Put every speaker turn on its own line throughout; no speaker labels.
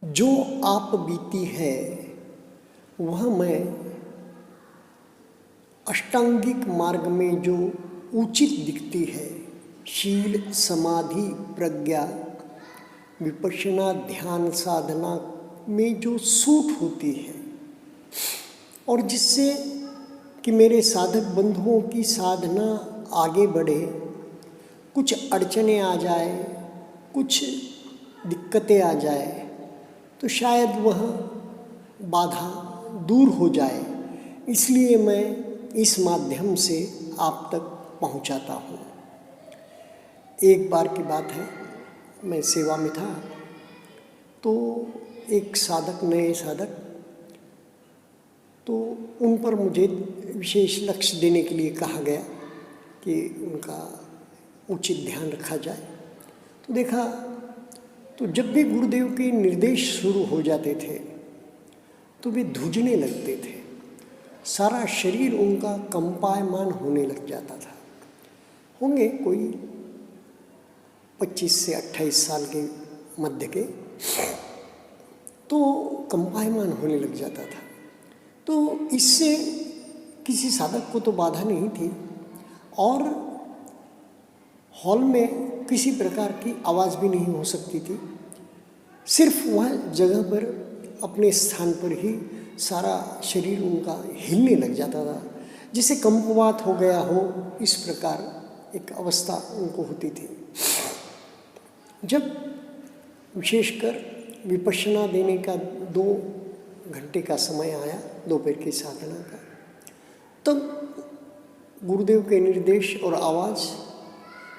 जो आप बीती है वह मैं अष्टांगिक मार्ग में जो उचित दिखती है, शील समाधि प्रज्ञा विपश्यना ध्यान साधना में जो सूट होती है और जिससे कि मेरे साधक बंधुओं की साधना आगे बढ़े, कुछ अड़चने आ जाए, कुछ दिक्कतें आ जाए तो शायद वह बाधा दूर हो जाए, इसलिए मैं इस माध्यम से आप तक पहुंचाता हूं। एक बार की बात है, मैं सेवा में था तो एक साधक, नए साधक, तो उन पर मुझे विशेष लक्ष्य देने के लिए कहा गया कि उनका उचित ध्यान रखा जाए। तो देखा तो जब भी गुरुदेव के निर्देश शुरू हो जाते थे तो वे धुजने लगते थे, सारा शरीर उनका कंपायमान होने लग जाता था। होंगे कोई 25 से 28 साल के मध्य के, तो कंपायमान होने लग जाता था। तो इससे किसी साधक को तो बाधा नहीं थी और हॉल में किसी प्रकार की आवाज़ भी नहीं हो सकती थी। सिर्फ वह जगह पर अपने स्थान पर ही सारा शरीर उनका हिलने लग जाता था, जिसे कंपवात हो गया हो, इस प्रकार एक अवस्था उनको होती थी। जब विशेषकर विपश्यना देने का 2 घंटे का समय आया, दोपहर की साधना का, तब गुरुदेव के निर्देश और आवाज़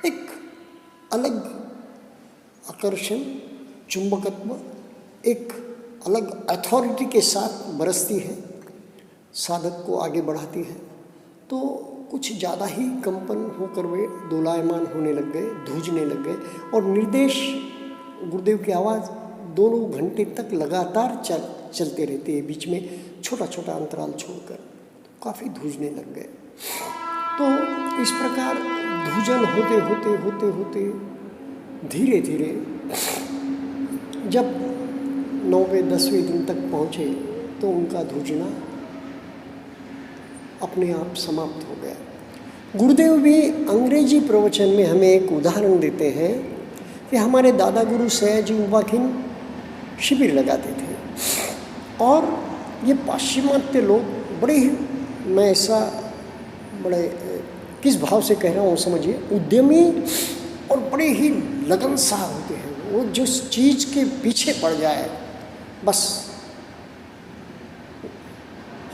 एक अलग आकर्षण, चुंबकत्व, एक अलग अथॉरिटी के साथ बरसती है, साधक को आगे बढ़ाती है। तो कुछ ज़्यादा ही कंपन होकर वे दोलायमान होने लग गए, धूजने लग गए और निर्देश गुरुदेव की आवाज़ 2 घंटे तक लगातार चलते रहते हैं, बीच में छोटा छोटा अंतराल छोड़कर, काफ़ी धूजने लग गए। तो इस प्रकार धूजन होते होते होते होते धीरे धीरे जब 9वें 10वें दिन तक पहुँचे तो उनका धूजना अपने आप समाप्त हो गया। गुरुदेव भी अंग्रेजी प्रवचन में हमें एक उदाहरण देते हैं कि हमारे दादा गुरु सयाजी उपाख्यान शिविर लगाते थे और ये पाश्चिमात्य लोग बड़े ही, मैं ऐसा बड़े किस भाव से कह रहा हूँ समझिए, उद्यमी और बड़े ही लगनसार होते हैं। वो जिस चीज़ के पीछे पड़ जाए बस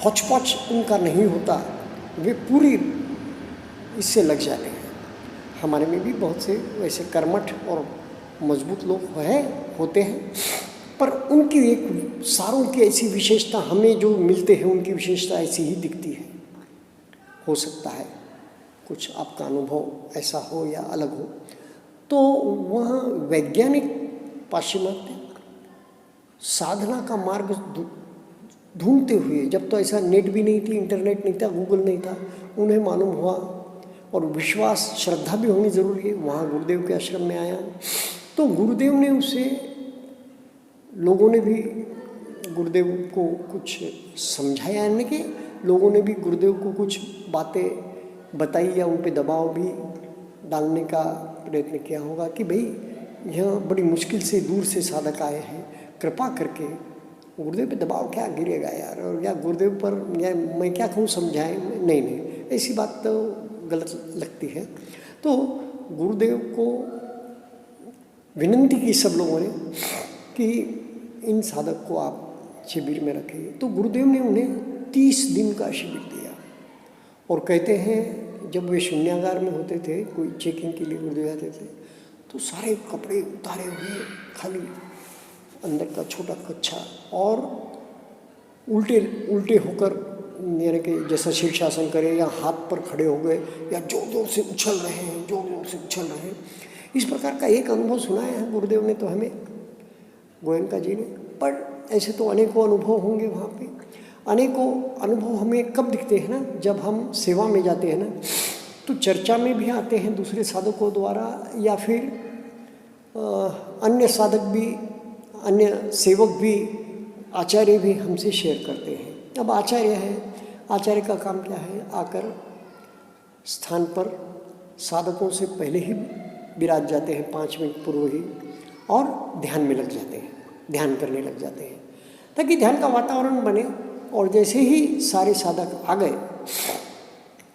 हौच-पौच उनका नहीं होता, वे पूरी इससे लग जाते हैं। हमारे में भी बहुत से वैसे कर्मठ और मजबूत लोग होते हैं, पर उनकी एक सारों की ऐसी विशेषता, हमें जो मिलते हैं उनकी विशेषता ऐसी ही दिखती है। हो सकता है कुछ आपका अनुभव ऐसा हो या अलग हो। तो वह वैज्ञानिक पाश्चिमात्य साधना का मार्ग ढूंढते हुए, जब तो ऐसा नेट भी नहीं थी, इंटरनेट नहीं था, गूगल नहीं था, उन्हें मालूम हुआ और विश्वास श्रद्धा भी होनी ज़रूरी है। वहाँ गुरुदेव के आश्रम में आया तो गुरुदेव ने उसे, लोगों ने भी गुरुदेव को कुछ समझाया, यानी कि लोगों ने भी गुरुदेव को कुछ बातें बताई या उन पे दबाव भी डालने का प्रयत्न किया होगा कि भाई यह बड़ी मुश्किल से दूर से साधक आए हैं, कृपा करके गुरुदेव पे दबाव क्या गिरेगा यार, और या गुरुदेव पर या मैं क्या कहूँ समझाएं, नहीं, ऐसी बात तो गलत लगती है। तो गुरुदेव को विनंती की सब लोगों ने कि इन साधक को आप शिविर में रखिए। तो गुरुदेव ने उन्हें 30 दिन का शिविर दिया और कहते हैं जब वे शून्यागार में होते थे, कोई चेकिंग के लिए गुरुदेव आते थे, तो सारे कपड़े उतारे हुए, खाली अंदर का छोटा कच्छा और उल्टे होकर, यानी कि जैसा शीर्षासन करे या हाथ पर खड़े हो गए या जोर जोर से उछल रहे हैं, इस प्रकार का एक अनुभव सुनाया है गुरुदेव ने तो हमें, गोयनका जी ने। पर ऐसे तो अनेकों अनुभव होंगे वहाँ पे। अनेकों अनुभव हमें कब दिखते हैं ना, जब हम सेवा में जाते हैं ना, तो चर्चा में भी आते हैं दूसरे साधकों द्वारा, या फिर अन्य साधक भी अन्य सेवक भी, आचार्य भी हमसे शेयर करते हैं। अब आचार्य है, आचार्य का काम क्या है? आकर स्थान पर साधकों से पहले ही विराज जाते हैं, 5 मिनट पूर्व ही, और ध्यान में लग जाते हैं, ध्यान करने लग जाते हैं, ताकि ध्यान का वातावरण बने। और जैसे ही सारे साधक आ गए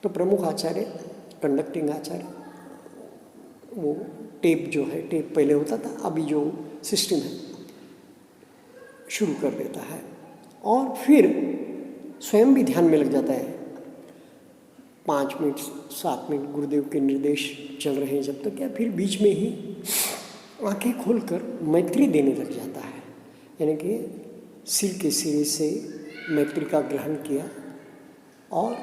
तो प्रमुख आचार्य, कंडक्टिंग आचार्य, वो टेप जो है, टेप पहले होता था, अभी जो सिस्टम है, शुरू कर देता है और फिर स्वयं भी ध्यान में लग जाता है। 5 मिनट 7 मिनट गुरुदेव के निर्देश चल रहे हैं जब तक, या फिर बीच में ही आंखें खोलकर मैत्री देने लग जाता है, यानी कि सिर के सिरे से मैत्री का ग्रहण किया और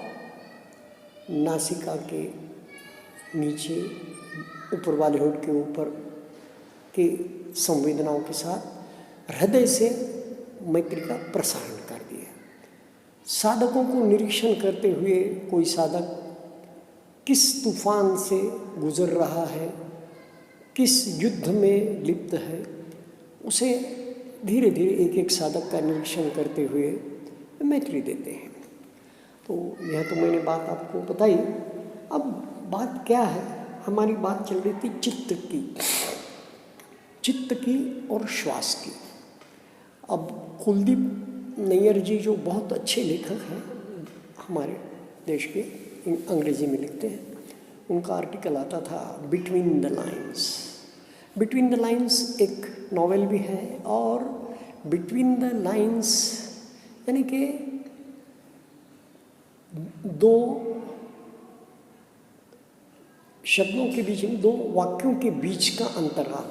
नासिका के नीचे, ऊपर वाले होंठ के ऊपर के संवेदनाओं के साथ हृदय से मैत्री का प्रसारण कर दिया। साधकों को निरीक्षण करते हुए कोई साधक किस तूफान से गुजर रहा है, किस युद्ध में लिप्त है, उसे धीरे धीरे एक एक साधक का निरीक्षण करते हुए मैत्री देते हैं। तो यह तो मैंने बात आपको बताई। अब बात क्या है? हमारी बात चल रही थी चित्त की और श्वास की। अब कुलदीप नैयर जी जो बहुत अच्छे लेखक हैं हमारे देश के, अंग्रेजी में लिखते हैं, उनका आर्टिकल आता था between the lines. Between the lines एक नॉवेल भी है, और बिटवीन द लाइन्स यानी कि 2 शब्दों के बीच में, 2 वाक्यों के बीच का अंतराल,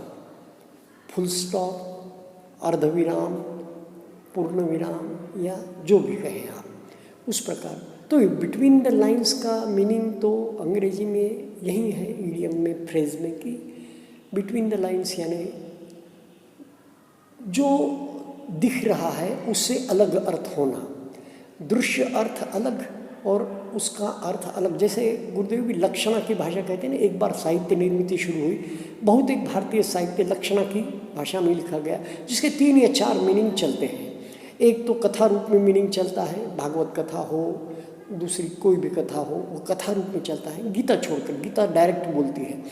फुल स्टॉप, अर्धविराम, पूर्ण विराम, या जो भी कहें आप, उस प्रकार। तो बिटवीन द लाइन्स का मीनिंग तो अंग्रेजी में यही है, इडियम में, फ्रेज में, कि बिटवीन द लाइन्स यानी जो दिख रहा है उससे अलग अर्थ होना, दृश्य अर्थ अलग और उसका अर्थ अलग। जैसे गुरुदेव भी लक्षणा की भाषा कहते हैं ना, एक बार साहित्य निर्मिति शुरू हुई, बहुत एक भारतीय साहित्य लक्षणा की भाषा में लिखा गया, जिसके 3 या 4 मीनिंग चलते हैं। एक तो कथा रूप में मीनिंग चलता है, भागवत कथा हो, दूसरी कोई भी कथा हो, वो कथा रूप में चलता है, गीता छोड़कर, गीता डायरेक्ट बोलती है,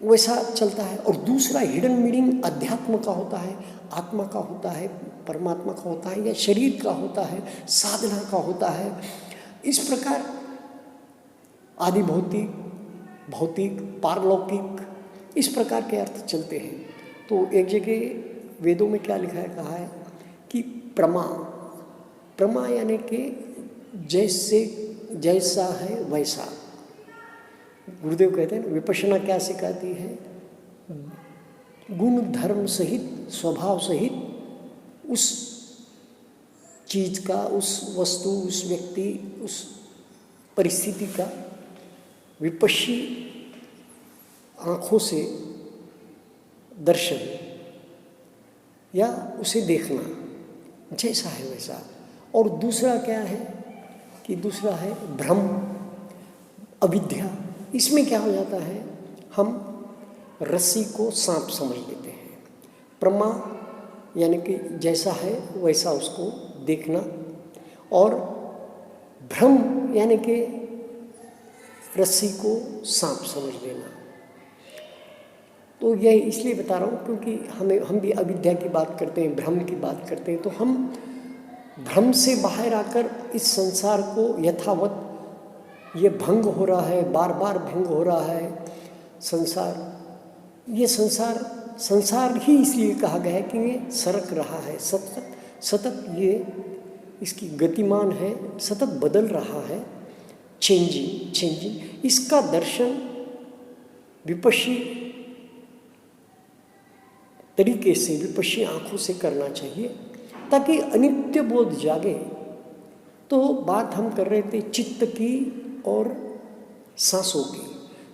वैसा चलता है। और दूसरा हिडन मीनिंग अध्यात्म का होता है, आत्मा का होता है, परमात्मा का होता है, या शरीर का होता है, साधना का होता है। इस प्रकार आदि भौतिक, भौतिक, पारलौकिक, इस प्रकार के अर्थ चलते हैं। तो एक जगह वेदों में क्या लिखा है, कहा है कि प्रमा यानी कि जैसे, जैसा है वैसा। गुरुदेव कहते हैं विपश्यना क्या सिखाती है? गुण धर्म सहित, स्वभाव सहित उस चीज का, उस वस्तु, उस व्यक्ति, उस परिस्थिति का विपश्ची आँखों से दर्शन या उसे देखना, जैसा है वैसा। और दूसरा क्या है कि दूसरा है भ्रम, अविद्या। इसमें क्या हो जाता है, हम रस्सी को सांप समझ लेते हैं। प्रमा यानी कि जैसा है वैसा उसको देखना, और भ्रम यानी कि रस्सी को सांप समझ लेना। तो यह इसलिए बता रहा हूँ क्योंकि हम भी अविद्या की बात करते हैं, भ्रम की बात करते हैं। तो हम भ्रम से बाहर आकर इस संसार को यथावत, ये भंग हो रहा है, बार बार भंग हो रहा है संसार, ये संसार ही इसलिए कहा गया है कि ये सरक रहा है, सतत ये इसकी गतिमान है, सतत बदल रहा है, चेंजिंग। इसका दर्शन विपश्ची तरीके से, विपश्ची आँखों से करना चाहिए, ताकि अनित्य बोध जागे। तो बात हम कर रहे थे चित्त की और सांसों की।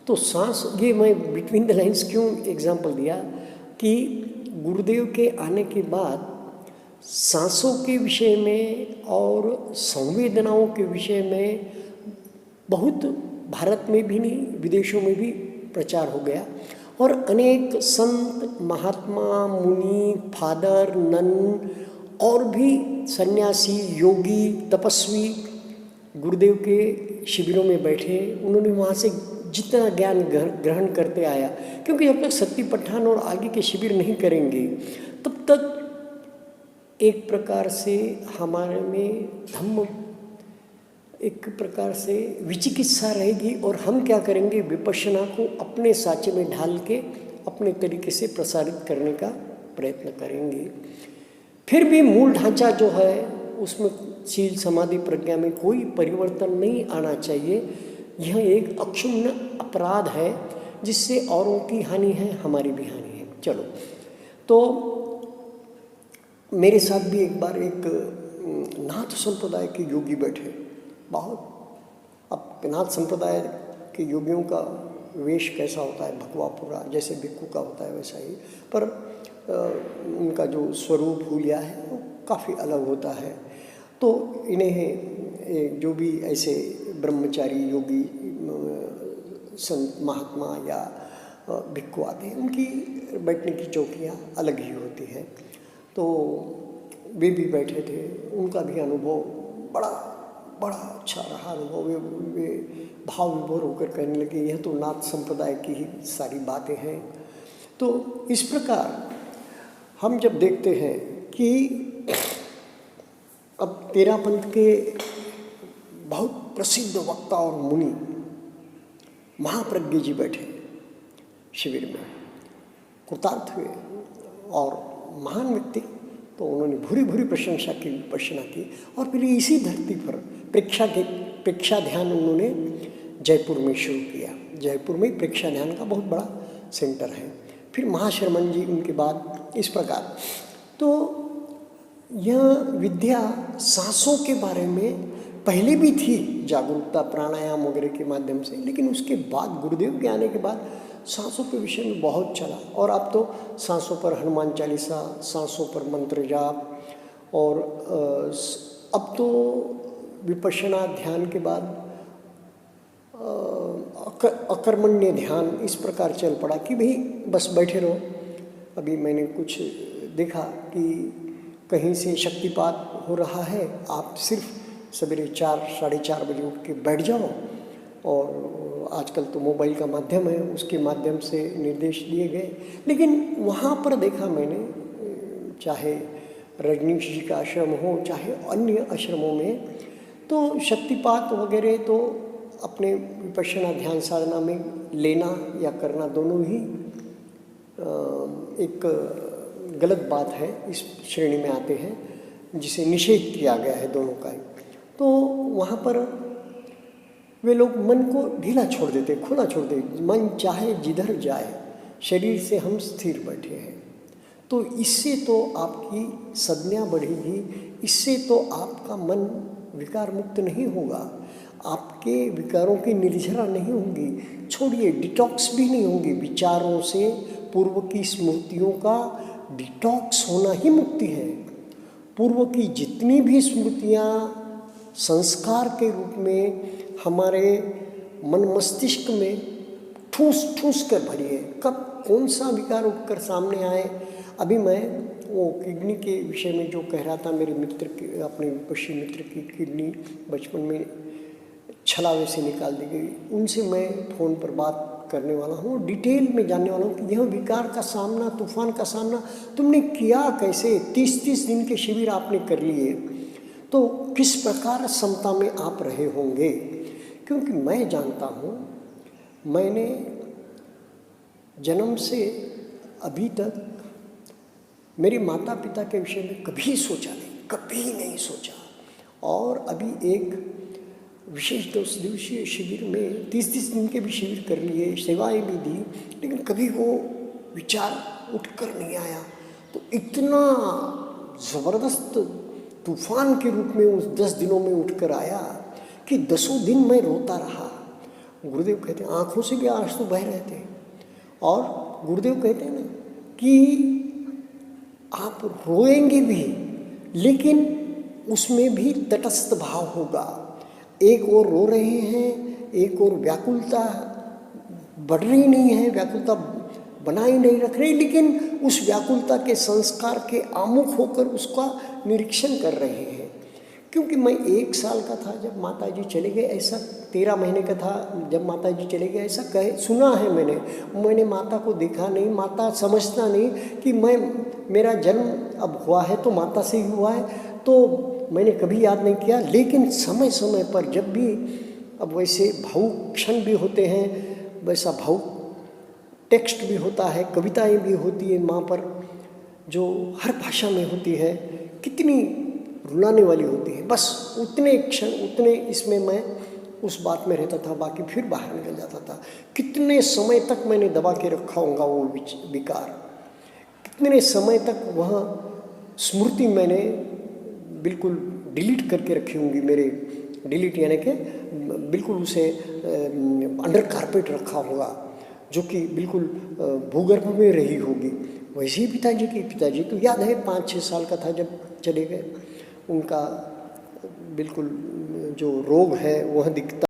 तो सांस, ये मैं बिटवीन द लाइन्स क्यों एग्जाम्पल दिया कि गुरुदेव के आने के बाद सांसों के विषय में और संवेदनाओं के विषय में बहुत, भारत में भी नहीं विदेशों में भी प्रचार हो गया। और अनेक संत, महात्मा, मुनि, फादर, नन और भी सन्यासी, योगी, तपस्वी गुरुदेव के शिविरों में बैठे। उन्होंने वहाँ से जितना ज्ञान ग्रहण करते आया, क्योंकि जब तक सत्तीपट्ठान और आगे के शिविर नहीं करेंगे तब तक एक प्रकार से हमारे में धम्म एक प्रकार से विचिकित्सा रहेगी, और हम क्या करेंगे, विपश्यना को अपने साँचे में ढाल के अपने तरीके से प्रसारित करने का प्रयत्न करेंगे। फिर भी मूल ढांचा जो है उसमें शील, समाधि, प्रज्ञा में कोई परिवर्तन नहीं आना चाहिए। यह एक अक्षुण्ण अपराध है जिससे औरों की हानि है, हमारी भी हानि है। चलो, तो मेरे साथ भी एक बार एक नाथ संप्रदाय के योगी बैठे। बहुत, अब नाथ संप्रदाय के योगियों का वेश कैसा होता है, भगवा पूरा जैसे भिक्खु का होता है वैसा ही, पर उनका जो स्वरूप हुलिया है वो काफ़ी अलग होता है। तो इन्हें जो भी ऐसे ब्रह्मचारी योगी संत, महात्मा या भिक्खु आते हैं, उनकी बैठने की चौकियाँ अलग ही होती हैं। तो वे भी बैठे थे, उनका भी अनुभव बड़ा अच्छा रहा अनुभव। वे भाव विभोर होकर कहने लगे, यह तो नाथ संप्रदाय की ही सारी बातें हैं। तो इस प्रकार हम जब देखते हैं कि अब तेरापंथ के बहुत प्रसिद्ध वक्ता और मुनि महाप्रज्ञ जी बैठे शिविर में, कृतार्थ हुए और महान व्यक्ति, तो उन्होंने भूरी भूरी प्रशंसा की, विपश्यना की। और फिर इसी धरती पर प्रेक्षा ध्यान उन्होंने जयपुर में शुरू किया। जयपुर में प्रेक्षा ध्यान का बहुत बड़ा सेंटर है। फिर महाशरमन जी उनके बाद, इस प्रकार। तो यह विद्या सांसों के बारे में पहले भी थी, जागरूकता प्राणायाम वगैरह के माध्यम से, लेकिन उसके बाद गुरुदेव के आने के बाद सांसों के विषय में बहुत चला। और अब तो सांसों पर हनुमान चालीसा, सांसों पर मंत्र जाप, और अब तो विपश्यना ध्यान के बाद अकर्मण्य ध्यान इस प्रकार चल पड़ा कि भाई बस बैठे रहो। अभी मैंने कुछ देखा कि कहीं से शक्तिपात हो रहा है, आप सिर्फ सवेरे 4, साढ़े 4 बजे उठ के बैठ जाओ, और आजकल तो मोबाइल का माध्यम है, उसके माध्यम से निर्देश दिए गए। लेकिन वहाँ पर देखा मैंने, चाहे रजनीश जी का आश्रम हो, चाहे अन्य आश्रमों में, तो शक्तिपात वगैरह तो अपने विपश्यना ध्यान साधना में लेना या करना दोनों ही एक गलत बात है, इस श्रेणी में आते हैं, जिसे निषेध किया गया है दोनों का ही। तो वहाँ पर वे लोग मन को ढीला छोड़ देते, खुला छोड़ देते, मन चाहे जिधर जाए, शरीर से हम स्थिर बैठे हैं। तो इससे तो आपकी संज्ञा बढ़ेगी, इससे तो आपका मन विकार मुक्त नहीं होगा, आपके विकारों की निर्जरा नहीं होगी, छोड़िए डिटॉक्स भी नहीं होगी। विचारों से पूर्व की स्मृतियों का डिटॉक्स होना ही मुक्ति है। पूर्व की जितनी भी स्मृतियाँ संस्कार के रूप में हमारे मन मस्तिष्क में ठूस ठूस कर भरी है, कब कौन सा विकार उठकर सामने आए। अभी मैं वो किडनी के विषय में जो कह रहा था, मेरे मित्र की, अपने विपक्षी मित्र की किडनी बचपन में छलावे से निकाल दी गई, उनसे मैं फ़ोन पर बात करने वाला हूँ, डिटेल में जानने वाला हूँ कि यह विकार का सामना, तूफान का सामना तुमने किया कैसे। 30-30 दिन के शिविर आपने कर लिए, तो किस प्रकार समता में आप रहे होंगे। क्योंकि मैं जानता हूँ, मैंने जन्म से अभी तक मेरे माता पिता के विषय में कभी सोचा नहीं, कभी नहीं सोचा। और अभी एक विशेष 10 दिवसीय शिविर में 30-30 दिन के भी शिविर कर लिए, सेवाएं भी दी, लेकिन कभी वो विचार उठकर नहीं आया। तो इतना ज़बरदस्त तूफान के रूप में उस 10 दिनों में उठकर आया कि 10 दिन मैं रोता रहा। गुरुदेव कहते हैं आँखों से भी आंसू बह रहे थे, और गुरुदेव कहते हैं ना कि आप रोएंगे भी, लेकिन उसमें भी तटस्थ भाव होगा। एक ओर रो रहे हैं, एक ओर व्याकुलता बढ़ रही नहीं है, व्याकुलता बना ही नहीं रख रहे, लेकिन उस व्याकुलता के संस्कार के आमुख होकर उसका निरीक्षण कर रहे हैं। क्योंकि मैं 1 साल का था जब माताजी चले गए, ऐसा 13 महीने का था जब माताजी चले गए, ऐसा सुना है मैंने माता को देखा नहीं। माता समझता नहीं कि मेरा जन्म अब हुआ है तो माता से ही हुआ है, तो मैंने कभी याद नहीं किया। लेकिन समय समय पर जब भी, अब वैसे भावुक क्षण भी होते हैं, वैसा भावुक टेक्स्ट भी होता है, कविताएं भी होती हैं माँ पर, जो हर भाषा में होती है, कितनी रुलाने वाली होती है। बस उतने क्षण, उतने इसमें मैं उस बात में रहता था, बाकी फिर बाहर निकल जाता था। कितने समय तक मैंने दबा के रखा होगा वो विकार, कितने समय तक वह स्मृति मैंने बिल्कुल डिलीट करके रखी होंगी। मेरे डिलीट यानी कि बिल्कुल उसे अंडर कारपेट रखा होगा, जो कि बिल्कुल भूगर्भ में रही होगी। वैसे ही पिताजी तो याद है 5-6 साल का था जब चले गए। उनका बिल्कुल जो रोग है वह दिखता